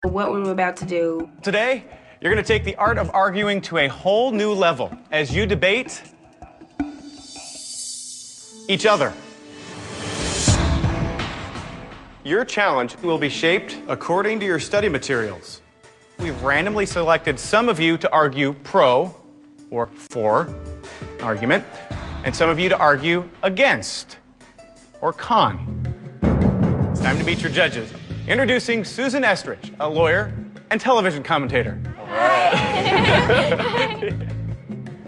What we're about to do. Today, you're going to take the art of arguing to a whole new level as you debate each other. Your challenge will be shaped according to your study materials. We've randomly selected some of you to argue pro or for argument, and some of you to argue against or con. It's time to meet your judges. Introducing Susan Estridge, a lawyer and television commentator.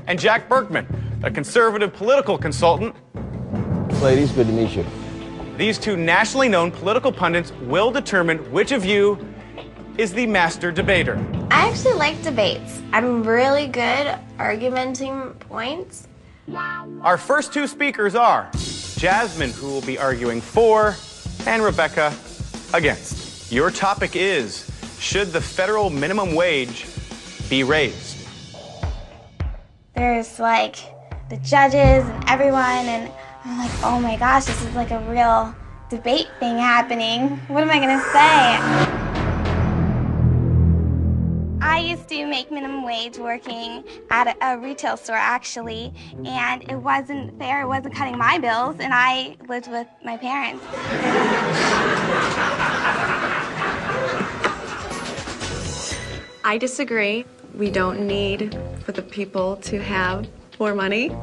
And Jack Berkman, a conservative political consultant. Ladies, good to meet you. These two nationally known political pundits will determine which of you is the master debater. I actually like debates. I'm really good argumenting points. Our first two speakers are Jasmine, who will be arguing for, and Rebecca against. Your topic is, should the federal minimum wage be raised? There's like the judges and everyone, and I'm like, oh my gosh, this is like a real debate thing happening. What am I gonna say? I used to make minimum wage working at a retail store, actually, and it wasn't fair. It wasn't cutting my bills, and I lived with my parents. I disagree. We don't need for the people to have more money.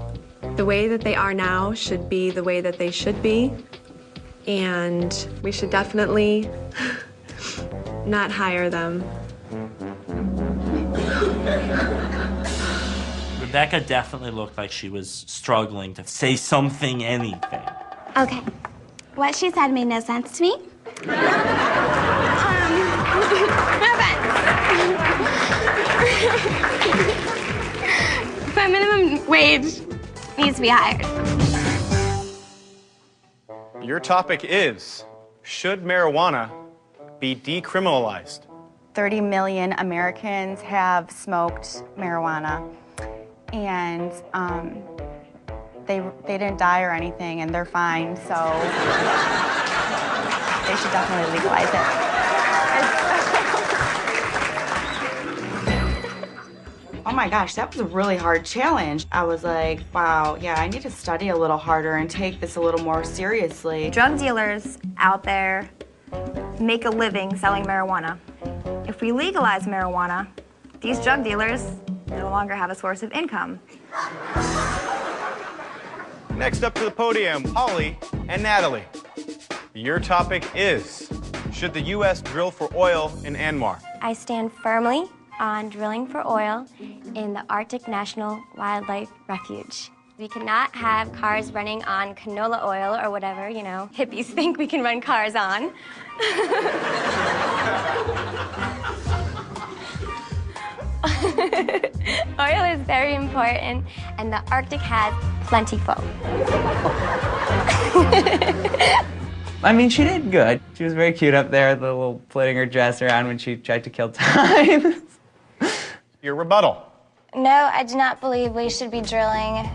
The way that they are now should be the way that they should be, and we should definitely not hire them. Rebecca definitely looked like she was struggling to say something, anything. Okay, what she said made no sense to me. No offense. But minimum wage needs to be higher. Your topic is, should marijuana be decriminalized? 30 million Americans have smoked marijuana, and they didn't die or anything, and they're fine, so they should definitely legalize it. Oh my gosh, that was a really hard challenge. I was like, wow, yeah, I need to study a little harder and take this a little more seriously. Drug dealers out there make a living selling marijuana. If we legalize marijuana, these drug dealers no longer have a source of income. Next up to the podium, Holly and Natalie. Your topic is, should the U.S. drill for oil in Anwar? I stand firmly on drilling for oil in the Arctic National Wildlife Refuge. We cannot have cars running on canola oil or whatever, you know, hippies think we can run cars on. Oil is very important, and the Arctic has plentiful. I mean, she did good. She was very cute up there, the little flitting her dress around when she tried to kill time. Your rebuttal. No, I do not believe we should be drilling.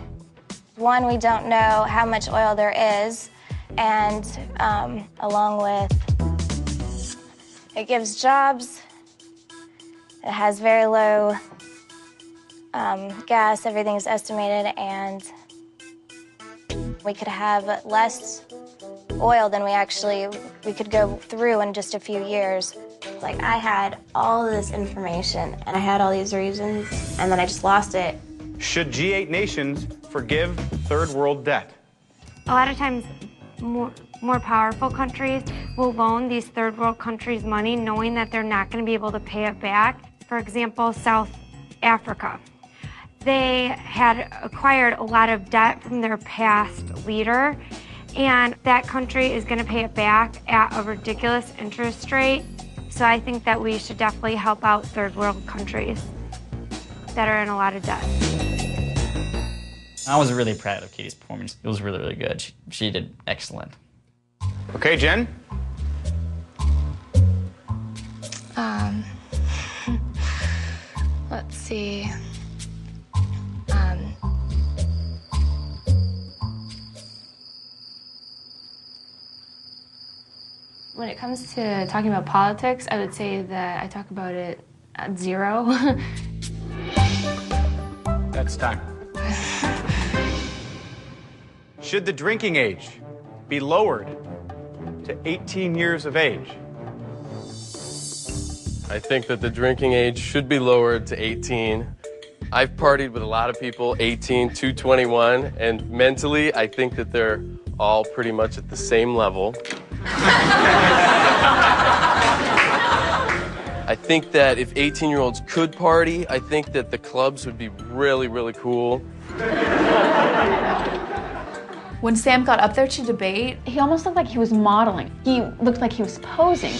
One, we don't know how much oil there is, and along with, it gives jobs, it has very low gas, everything's estimated, and we could have less oil than we could go through in just a few years. Like, I had all this information, and I had all these reasons, and then I just lost it. Should G8 nations forgive third world debt? A lot of times, more powerful countries will loan these third world countries money knowing that they're not going to be able to pay it back. For example, South Africa. They had acquired a lot of debt from their past leader, and that country is going to pay it back at a ridiculous interest rate. So I think that we should definitely help out third world countries that are in a lot of debt. I was really proud of Katie's performance. It was really, really good. She did excellent. Okay, Jen? Let's see. When it comes to talking about politics, I would say that I talk about it at 0. That's time. Should the drinking age be lowered to 18 years of age? I think that the drinking age should be lowered to 18. I've partied with a lot of people 18 to 21, and mentally, I think that they're all pretty much at the same level. I think that if 18-year-olds could party, I think that the clubs would be really, really cool. When Sam got up there to debate, he almost looked like he was modeling. He looked like he was posing.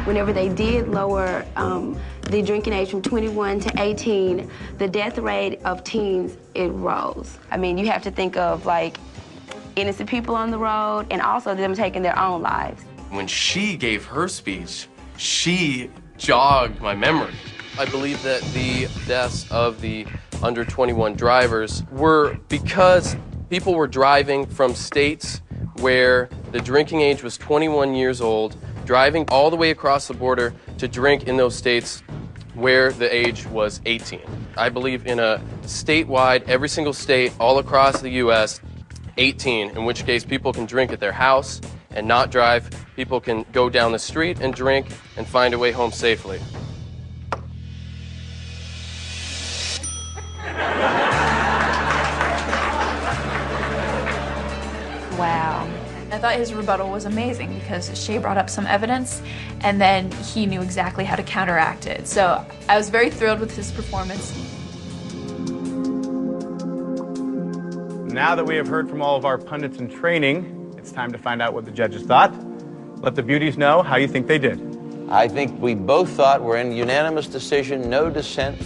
Whenever they did lower the drinking age from 21 to 18, the death rate of teens, it rose. I mean, you have to think of, like, innocent people on the road and also them taking their own lives. When she gave her speech, she jogged my memory. I believe that the deaths of the under 21 drivers were because people were driving from states where the drinking age was 21 years old, driving all the way across the border to drink in those states where the age was 18. I believe in a statewide, every single state all across the U.S., 18, in which case people can drink at their house and not drive. People can go down the street and drink and find a way home safely. Wow. I thought his rebuttal was amazing because Shay brought up some evidence and then he knew exactly how to counteract it. So I was very thrilled with his performance. Now that we have heard from all of our pundits in training, it's time to find out what the judges thought. Let the beauties know how you think they did. I think we both thought we're in unanimous decision, no dissent.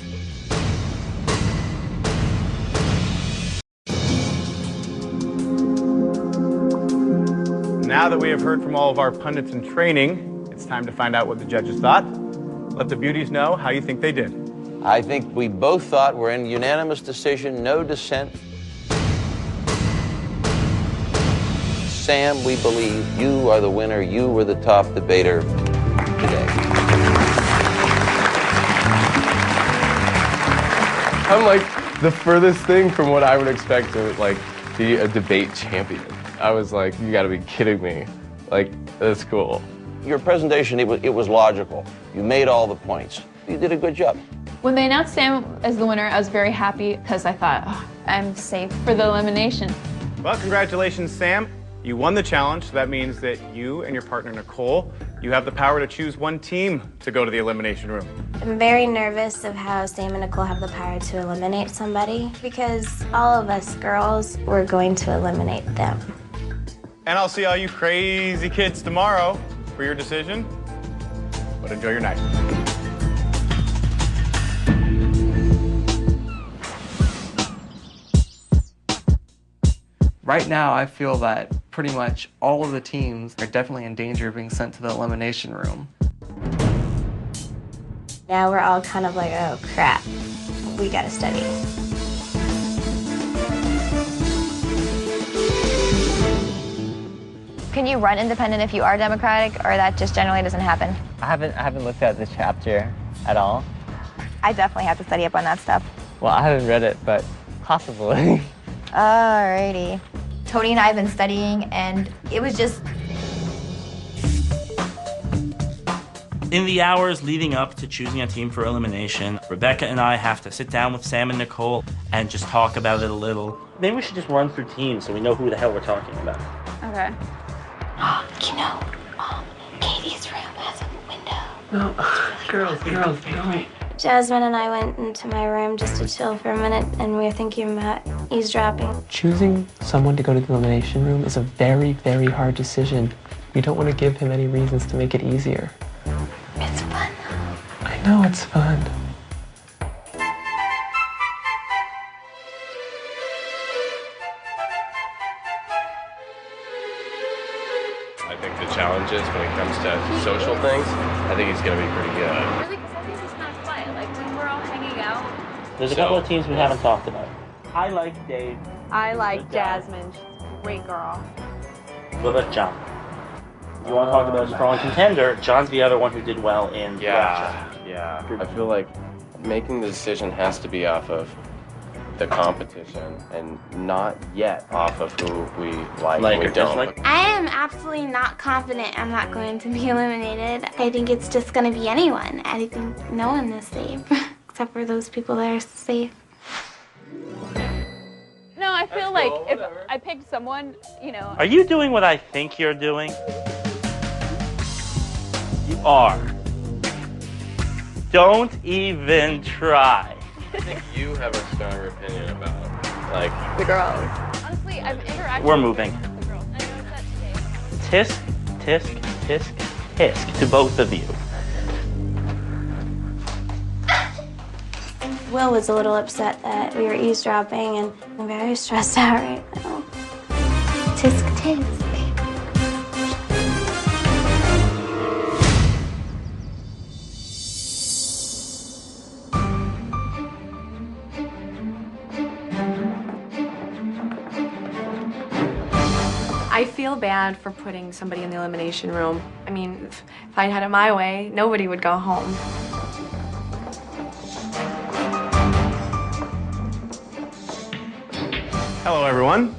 Now that we have heard from all of our pundits in training, it's time to find out what the judges thought. Let the beauties know how you think they did. I think we both thought we're in unanimous decision, no dissent. Sam, we believe you are the winner. You were the top debater today. I'm like the furthest thing from what I would expect to like be a debate champion. I was like, you gotta be kidding me. Like, that's cool. Your presentation, it was logical. You made all the points. You did a good job. When they announced Sam as the winner, I was very happy because I thought, oh, I'm safe for the elimination. Well, congratulations, Sam. You won the challenge, so that means that you and your partner, Nicole, you have the power to choose one team to go to the elimination room. I'm very nervous of how Sam and Nicole have the power to eliminate somebody because all of us girls, we're going to eliminate them. And I'll see all you crazy kids tomorrow for your decision. But enjoy your night. Right now, I feel that pretty much all of the teams are definitely in danger of being sent to the elimination room. Now we're all kind of like, oh crap, we gotta study. Can you run independent if you are Democratic, or that just generally doesn't happen? I haven't looked at this chapter at all. I definitely have to study up on that stuff. Well, I haven't read it, but possibly. Alrighty. Tony and I have been studying, and it was just... In the hours leading up to choosing a team for elimination, Rebecca and I have to sit down with Sam and Nicole and just talk about it a little. Maybe we should just run through teams so we know who the hell we're talking about. Okay. You know, Katie's room has a window. No, girls, don't. Jasmine and I went into my room just to chill for a minute, and we were thinking about eavesdropping. Choosing someone to go to the elimination room is a very, very hard decision. You don't want to give him any reasons to make it easier. It's fun. I know it's fun. I think the challenges when it comes to social things, I think he's gonna be pretty good. Really, because I think it's kind of fun. Like when we're all hanging out. There's a couple of teams we haven't talked about. I like Dave. I like Jasmine. great girl. What about John? You want to talk about a strong contender? John's the other one who did well in Russia. Yeah. I feel like making the decision has to be off of the competition and not yet off of who we like and we don't. I am absolutely not confident I'm not going to be eliminated. I think it's just going to be anyone. I think no one is safe, except for those people that are safe. No, I feel like if I picked someone, you know. Are you doing what I think you're doing? You are. Don't even try. I think you have a stronger opinion about, like, the girls. Honestly, I've interacted We're moving. with the girls. I know that Tisk, tisk, tisk, tisk to both of you. Will was a little upset that we were eavesdropping, and I'm very stressed out right now. Tisk tisk. I feel bad for putting somebody in the elimination room. I mean, if I had it my way, nobody would go home. Hello, everyone.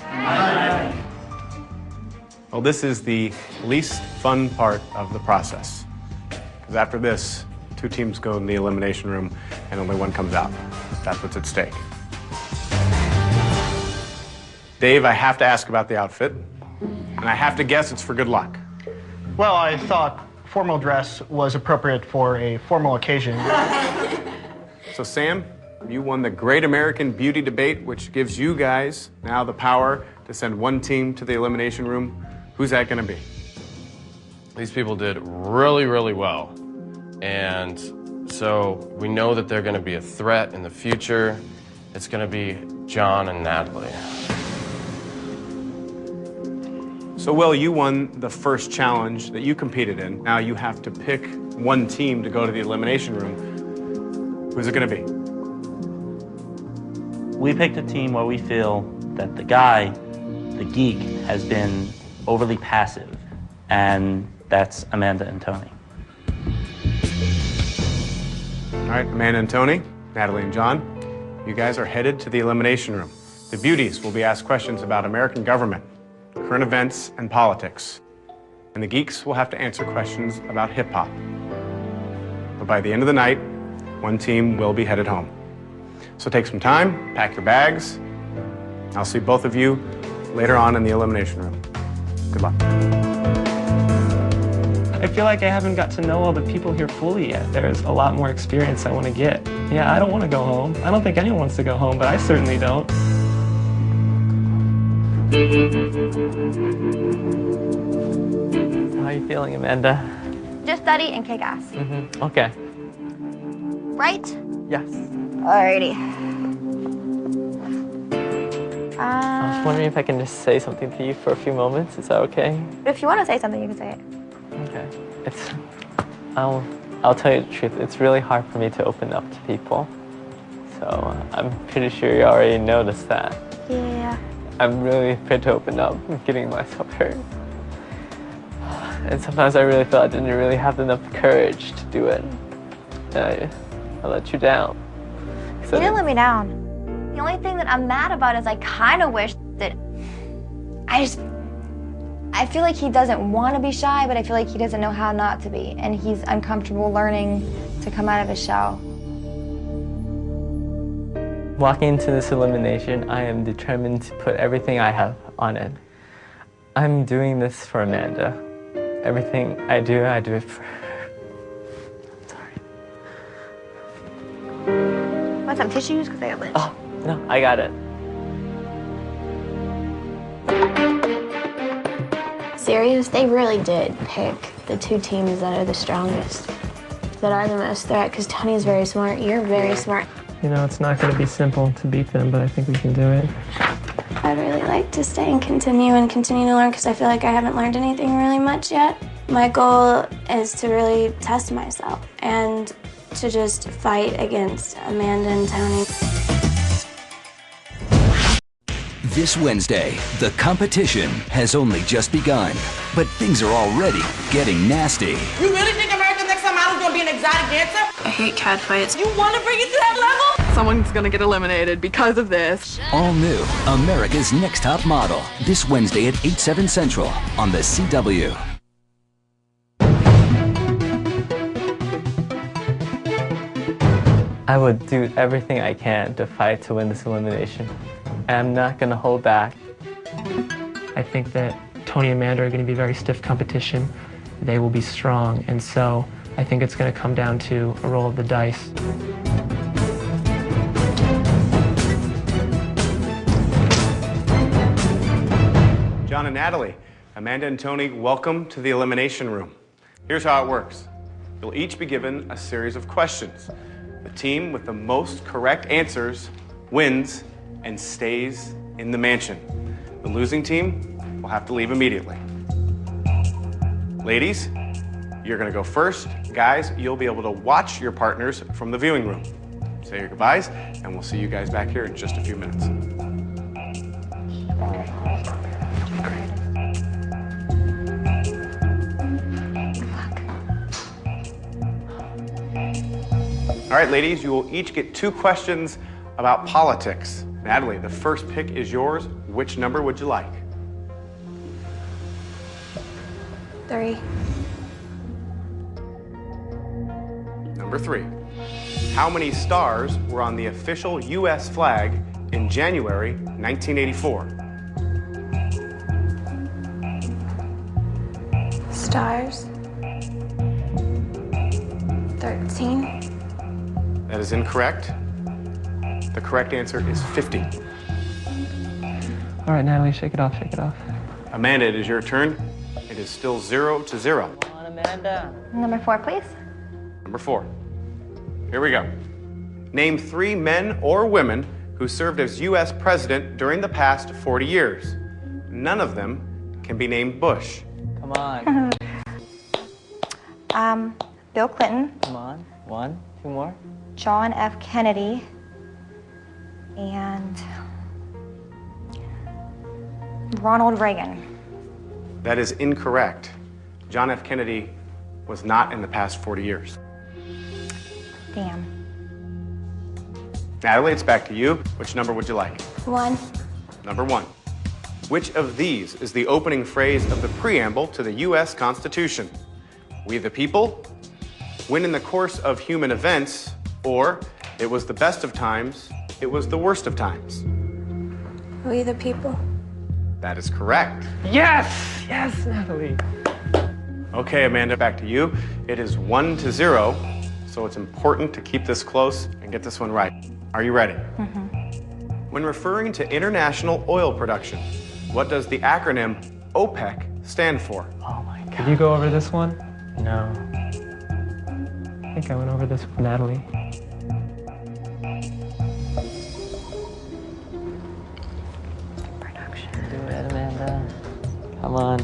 Hi. Well, this is the least fun part of the process. Because after this, 2 teams go in the elimination room and only one comes out. That's what's at stake. Dave, I have to ask about the outfit. And I have to guess it's for good luck. Well, I thought formal dress was appropriate for a formal occasion. So, Sam, you won the Great American Beauty Debate, which gives you guys now the power to send one team to the elimination room. Who's that going to be? these people did really, really well. And so we know that they're going to be a threat in the future. It's going to be John and Natalie. So, Will, you won the first challenge that you competed in. Now you have to pick one team to go to the elimination room. Who's it going to be? We picked a team where we feel that the guy, the geek, has been overly passive, and that's Amanda and Tony. All right, Amanda and Tony, Natalie and John, you guys are headed to the elimination room. The beauties will be asked questions about American government, current events, and politics. And the geeks will have to answer questions about hip-hop. But by the end of the night, one team will be headed home. So take some time, pack your bags. I'll see both of you later on in the elimination room. Good luck. I feel like I haven't got to know all the people here fully yet. There's a lot more experience I want to get. Yeah, I don't want to go home. I don't think anyone wants to go home, but I certainly don't. How are you feeling, Amanda? Just study and kick ass. Mm-hmm. Okay. Right? Yes. Alrighty. I was wondering if I can just say something to you for a few moments. Is that okay? If you want to say something, you can say it. Okay. I'll tell you the truth. It's really hard for me to open up to people. So I'm pretty sure you already noticed that. Yeah. I'm really afraid to open up. I'm getting myself hurt. And sometimes I really feel I didn't really have enough courage to do it. And I let you down. You didn't let me down. The only thing that I'm mad about is I kind of wish that I feel like he doesn't want to be shy, but I feel like he doesn't know how not to be. And he's uncomfortable learning to come out of his shell. Walking into this elimination, I am determined to put everything I have on it. I'm doing this for Amanda. Everything I do it for her. Sorry. Want some tissues? Because I got lint. Oh, no, I got it. Serious, they really did pick the two teams that are the strongest, that are the most threat, because Tony's very smart, you're very smart. You know, it's not going to be simple to beat them, but I think we can do it. I'd really like to stay and continue to learn, because I feel like I haven't learned anything really much yet. My goal is to really test myself and to just fight against Amanda and Tony. This Wednesday, the competition has only just begun, but things are already getting nasty. You really think America's Next Top Model is gonna be an exotic dancer? I hate catfights. You wanna bring it to that level? Someone's gonna get eliminated because of this. All new America's Next Top Model, this Wednesday at 8/7 Central on the CW. I would do everything I can to fight to win this elimination. And I'm not going to hold back. I think that Tony and Amanda are going to be very stiff competition. They will be strong, and so I think it's going to come down to a roll of the dice. John and Natalie, Amanda and Tony, welcome to the elimination room. Here's how it works. You'll each be given a series of questions. The team with the most correct answers wins and stays in the mansion. The losing team will have to leave immediately. Ladies, you're gonna go first. Guys, you'll be able to watch your partners from the viewing room. Say your goodbyes, and we'll see you guys back here in just a few minutes. All right, ladies, you will each get 2 questions about politics. Natalie, the first pick is yours. Which number would you like? 3. Number 3. How many stars were on the official U.S. flag in January 1984? Stars. 13. That is incorrect. The correct answer is 50. All right, Natalie, shake it off, shake it off. Amanda, it is your turn. It is still 0-0. Come on, Amanda. Number 4, please. Number 4. Here we go. Name 3 men or women who served as U.S. president during the past 40 years. None of them can be named Bush. Come on. Bill Clinton, Come on. 1, 2 more. John F. Kennedy, and Ronald Reagan. That is incorrect. John F. Kennedy was not in the past 40 years. Damn. Natalie, it's back to you. Which number would you like? 1. Number 1. Which of these is the opening phrase of the preamble to the U.S. Constitution? We the people, win in the course of human events, or it was the best of times, it was the worst of times. We the people. That is correct. Yes! Yes, Natalie. Okay, Amanda, back to you. It is 1-0, so it's important to keep this close and get this one right. Are you ready? Mm-hmm. When referring to international oil production, what does the acronym OPEC stand for? Oh my God. Did you go over this one? No. I think I went over this with Natalie. Do it, Amanda. Come on.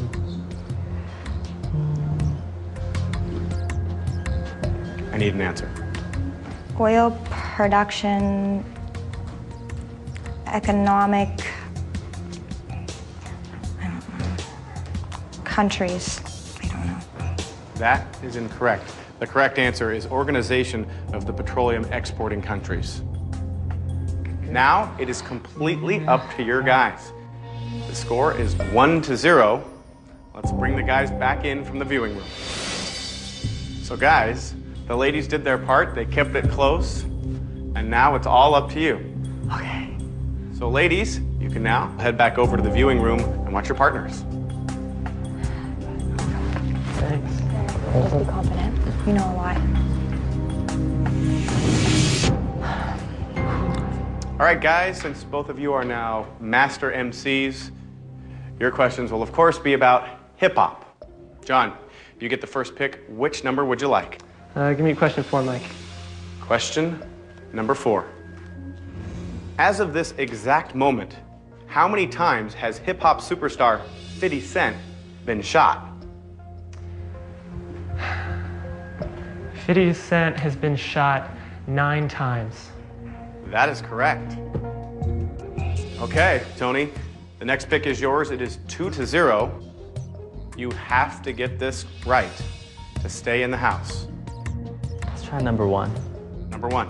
I need an answer. Oil production, economic, I don't know, countries. I don't know. That is incorrect. The correct answer is Organization of the Petroleum Exporting Countries. Now it is completely up to your guys. The score is 1-0. Let's bring the guys back in from the viewing room. So guys, the ladies did their part. They kept it close. And now it's all up to you. Okay. So ladies, you can now head back over to the viewing room and watch your partners. Thanks. Just be confident. You know a lot. All right, guys, since both of you are now master MCs, your questions will, of course, be about hip-hop. John, if you get the first pick, which number would you like? Give me question 4, Mike. Question number 4. As of this exact moment, how many times has hip-hop superstar 50 Cent been shot? 50 Cent has been shot 9 times. That is correct. Okay, Tony, The next pick is yours. It is 2-0. You have to get this right to stay in the house. Let's try number 1. Number 1.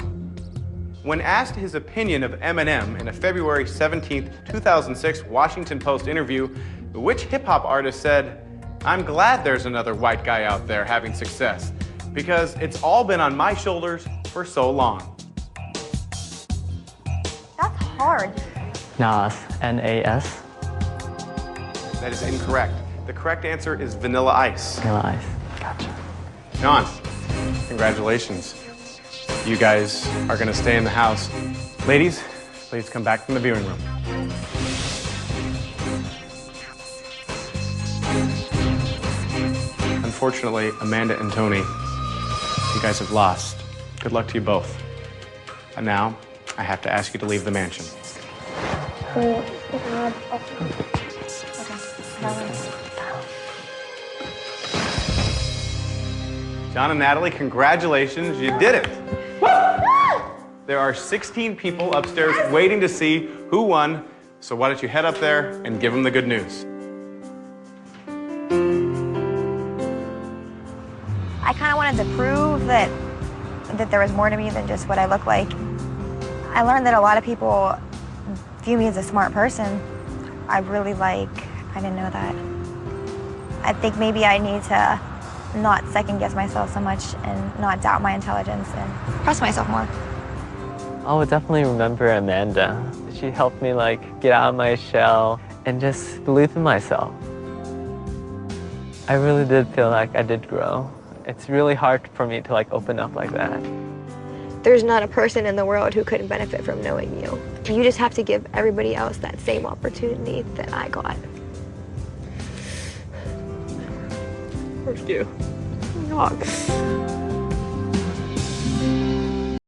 When asked his opinion of Eminem in a February 17, 2006 Washington Post interview, which hip-hop artist said, "I'm glad there's another white guy out there having success, because it's all been on my shoulders for so long"? That's hard. Nas, N-A-S. That is incorrect. The correct answer is Vanilla Ice. Vanilla Ice, gotcha. John, congratulations. You guys are going to stay in the house. Ladies, please come back from the viewing room. Unfortunately, Amanda and Tony, you guys have lost. Good luck to you both. And now, I have to ask you to leave the mansion. John and Natalie, congratulations, you did it. There are 16 people upstairs waiting to see who won, so why don't you head up there and give them the good news. I kind of wanted to prove that there was more to me than just what I look like. I learned that a lot of people view me as a smart person. I didn't know that. I think maybe I need to not second guess myself so much and not doubt my intelligence and trust myself more. I would definitely remember Amanda. She helped me get out of my shell and just believe in myself. I really did feel like I did grow. It's really hard for me to open up like that. There's not a person in the world who couldn't benefit from knowing you. You just have to give everybody else that same opportunity that I got. Thank you.